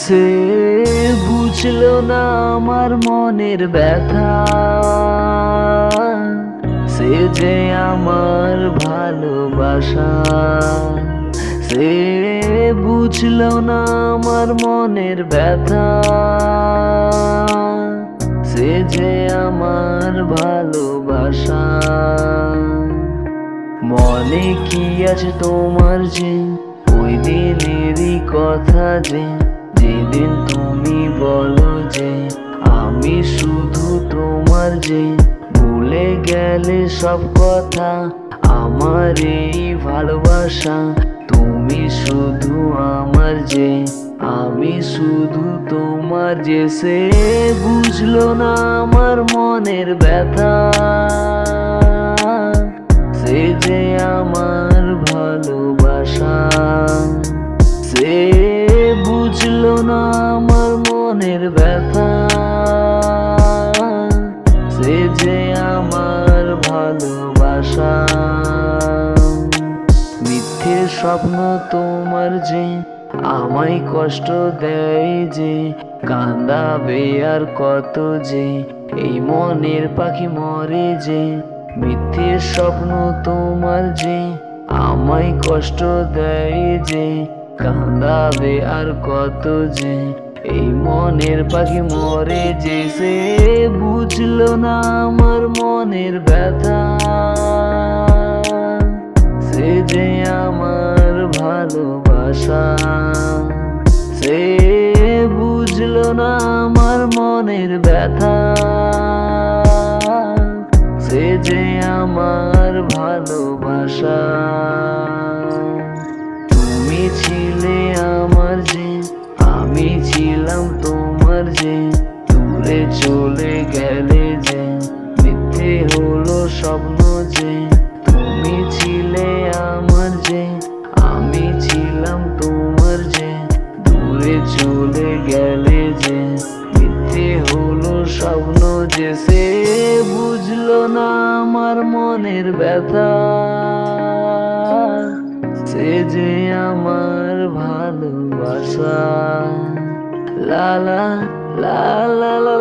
সে বুঝলো না আমার মনের ব্যথা, সে যে আমার ভালোবাসা। সে বুঝলো না আমার মনের ব্যথা, সে যে আমার ভালোবাসা। মনে কি আছে তোমার যে ওই দিনেরই কথা, যে যেদিন তুমি বলো যে আমি শুধু তোমার, যে ভুলে গেলে সব কথা আমার এই ভালোবাসা। তুমি শুধু আমার, যে আমি শুধু তোমার, যে সে বুঝলো না আমার মনের ব্যথা, সে যে আমার ভালোবাসা। সে বুঝলো না আমার মনের ব্যথা, সে যে আমার ভালোবাসা। মিথ্যে স্বপ্ন তোমার যে আমায় কষ্ট দেয়, যে কাঁদাবে আর কত, যে এই মনের পাখি মরে, যে মিথ্যে স্বপ্ন তোমার যে আমায় কষ্ট দেয়, যে কাঁদাবে আর কত, যে এই মনের পাখি মরে। যে সে বুঝলো না আমার মনের ব্যথা, সে যে আমার ভালোবাসা। সে বুঝলো না আমার মনের ব্যথা, সে যে আমার ভালোবাসা। তুমি ছিলে আমার, যে আমি ছিলাম তোমার, যে দূরে চলে গেলে যে মিথ্যে হলো স্বপ্ন, যে তুমি ছিলে আমার, যে আমি ছিলাম তোমার, যে দূরে চলে গেলে যে মিথ্যে হলো স্বপ্ন। যে সে বুঝলো না আমার মনের ব্যথা, সে যে আমার ভালোবাসা। লা লা লা লা লা